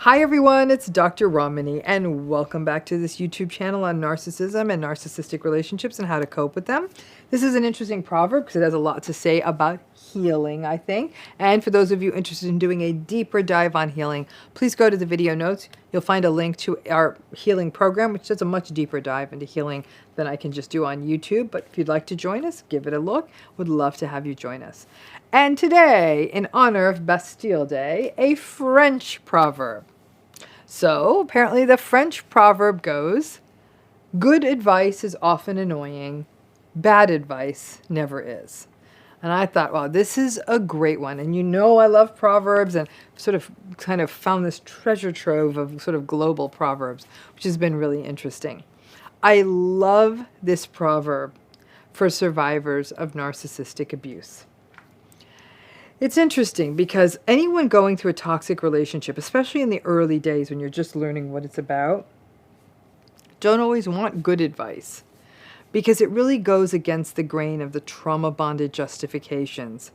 Hi everyone, it's Dr. Ramani, and welcome back to this YouTube channel on narcissism and narcissistic relationships and how to cope with them. This is an interesting proverb because it has a lot to say about healing, I think. And for those of you interested in doing a deeper dive on healing, please go to the video notes. You'll find a link to our healing program, which does a much deeper dive into healing than I can just do on YouTube. But if you'd like to join us, give it a look. Would love to have you join us. And today, in honor of Bastille Day, a French proverb. So, apparently the French proverb goes, good advice is often annoying, bad advice never is. And I thought, wow, this is a great one. And you know I love proverbs and kind of found this treasure trove of sort of global proverbs, which has been really interesting. I love this proverb for survivors of narcissistic abuse. It's interesting because anyone going through a toxic relationship, especially in the early days when you're just learning what it's about, don't always want good advice because it really goes against the grain of the trauma-bonded justifications.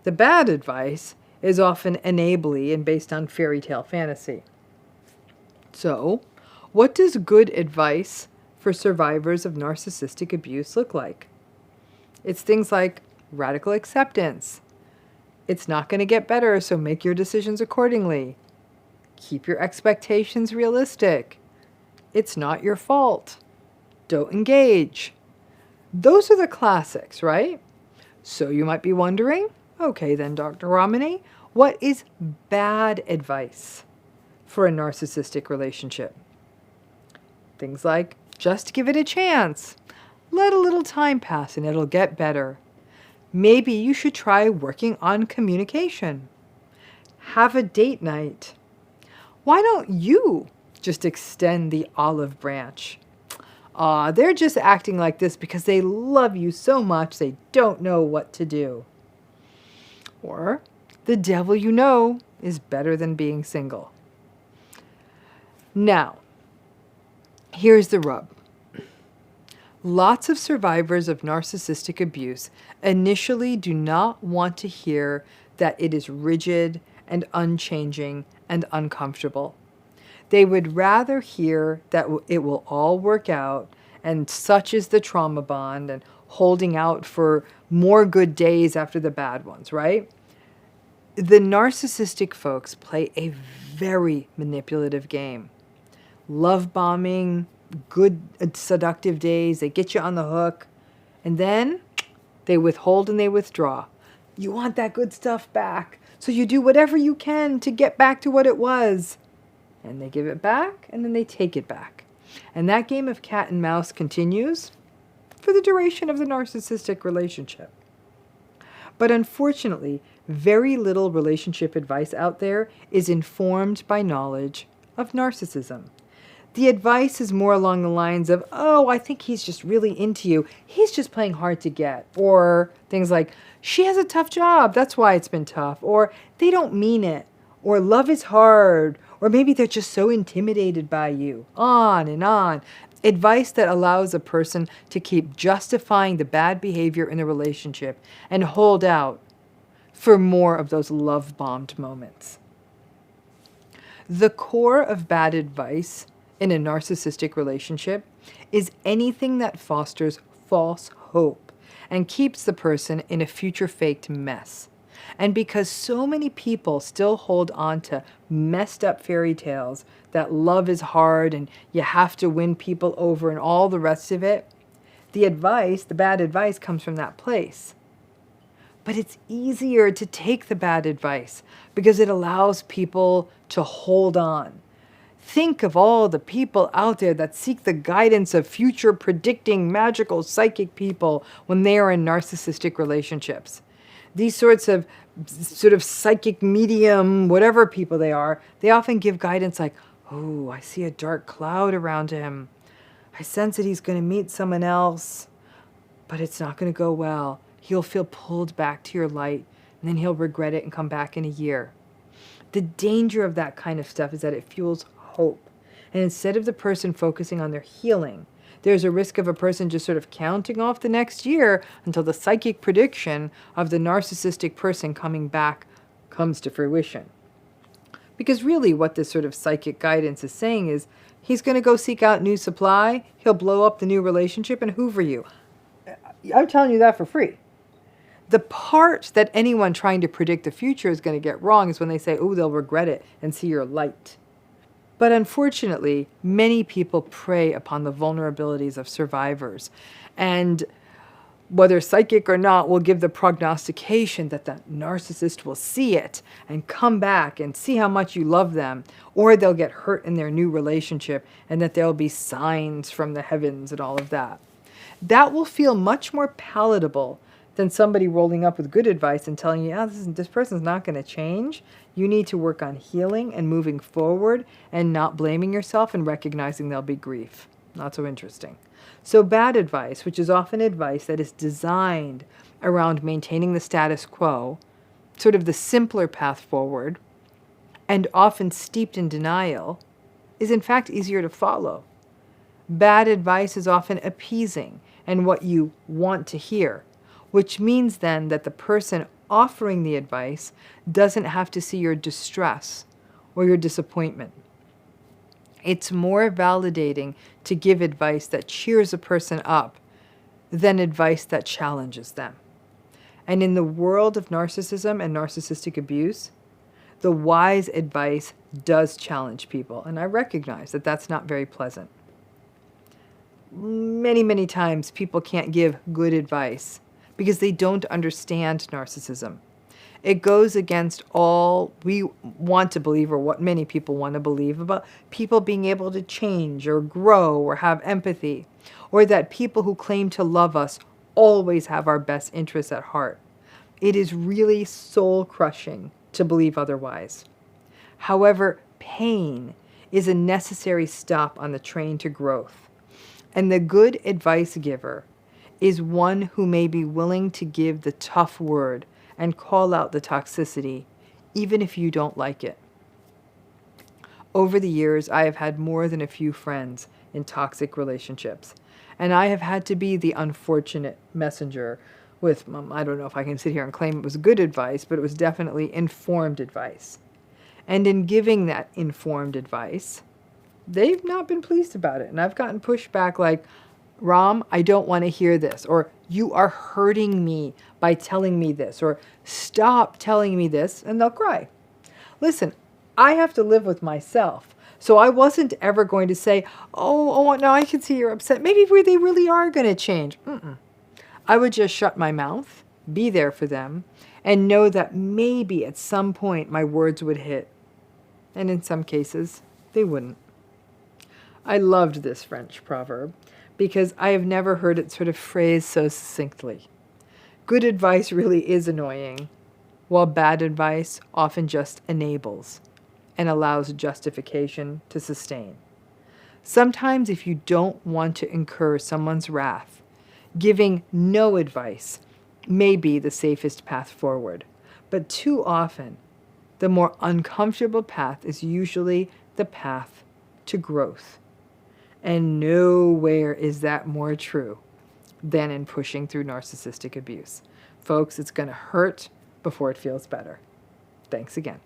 The bad advice is often enabling and based on fairy tale fantasy. So, what does good advice for survivors of narcissistic abuse look like? It's things like radical acceptance. It's not going to get better, so make your decisions accordingly. Keep your expectations realistic. It's not your fault. Don't engage. Those are the classics, right? So you might be wondering, okay then, Dr. Ramani, what is bad advice for a narcissistic relationship? Things like, just give it a chance. Let a little time pass and it'll get better. Maybe you should try working on communication. Have a date night. Why don't you just extend the olive branch? They're just acting like this because they love you so much they don't know what to do. Or, the devil you know is better than being single. Now, here's the rub. Lots of survivors of narcissistic abuse initially do not want to hear that it is rigid and unchanging and uncomfortable. They would rather hear that it will all work out and such is the trauma bond and holding out for more good days after the bad ones, right? The narcissistic folks play a very manipulative game. Love bombing, good seductive days, they get you on the hook, and then they withhold and they withdraw. You want that good stuff back, so you do whatever you can to get back to what it was. And they give it back, and then they take it back. And that game of cat and mouse continues for the duration of the narcissistic relationship. But unfortunately, very little relationship advice out there is informed by knowledge of narcissism. The advice is more along the lines of, oh, I think he's just really into you. He's just playing hard to get. Or things like, she has a tough job. That's why it's been tough. Or they don't mean it. Or love is hard. Or maybe they're just so intimidated by you. On and on. Advice that allows a person to keep justifying the bad behavior in the relationship and hold out for more of those love-bombed moments. The core of bad advice in a narcissistic relationship is anything that fosters false hope and keeps the person in a future-faked mess. And because so many people still hold on to messed up fairy tales that love is hard and you have to win people over and all the rest of it, the bad advice comes from that place. But it's easier to take the bad advice because it allows people to hold on. Think of all the people out there that seek the guidance of future predicting magical psychic people when they are in narcissistic relationships. These sorts of psychic medium, whatever people they are, they often give guidance like, oh, I see a dark cloud around him. I sense that he's going to meet someone else, but it's not going to go well. He'll feel pulled back to your light, and then he'll regret it and come back in a year. The danger of that kind of stuff is that it fuels hope. And instead of the person focusing on their healing, there's a risk of a person just sort of counting off the next year until the psychic prediction of the narcissistic person coming back comes to fruition. Because really what this sort of psychic guidance is saying is he's going to go seek out new supply, he'll blow up the new relationship and hoover you. I'm telling you that for free. The part that anyone trying to predict the future is going to get wrong is when they say, oh, they'll regret it and see your light. But unfortunately, many people prey upon the vulnerabilities of survivors. And whether psychic or not, will give the prognostication that the narcissist will see it and come back and see how much you love them, or they'll get hurt in their new relationship and that there'll be signs from the heavens and all of that. That will feel much more palatable than somebody rolling up with good advice and telling you, this person's not going to change. You need to work on healing and moving forward and not blaming yourself and recognizing there'll be grief. Not so interesting. So bad advice, which is often advice that is designed around maintaining the status quo, sort of the simpler path forward, and often steeped in denial, is in fact easier to follow. Bad advice is often appeasing and what you want to hear, which means then that the person offering the advice doesn't have to see your distress or your disappointment. It's more validating to give advice that cheers a person up than advice that challenges them. And in the world of narcissism and narcissistic abuse, the wise advice does challenge people. And I recognize that that's not very pleasant. Many, many times people can't give good advice because they don't understand narcissism. It goes against all we want to believe, or what many people want to believe, about people being able to change or grow or have empathy, or that people who claim to love us always have our best interests at heart. It is really soul-crushing to believe otherwise. However, pain is a necessary stop on the train to growth, and the good advice giver is one who may be willing to give the tough word and call out the toxicity, even if you don't like it. Over the years, I have had more than a few friends in toxic relationships, and I have had to be the unfortunate messenger with, I don't know if I can sit here and claim it was good advice, but it was definitely informed advice. And in giving that informed advice, they've not been pleased about it. And I've gotten pushback like, Ram, I don't want to hear this, or you are hurting me by telling me this, or stop telling me this, and they'll cry. Listen, I have to live with myself, so I wasn't ever going to say, oh, now I can see you're upset. Maybe they really are going to change. I would just shut my mouth, be there for them, and know that maybe at some point my words would hit. And in some cases, they wouldn't. I loved this French proverb because I have never heard it sort of phrased so succinctly. Good advice really is annoying, while bad advice often just enables and allows justification to sustain. Sometimes if you don't want to incur someone's wrath, giving no advice may be the safest path forward. But too often, the more uncomfortable path is usually the path to growth. And nowhere is that more true than in pushing through narcissistic abuse. Folks, it's going to hurt before it feels better. Thanks again.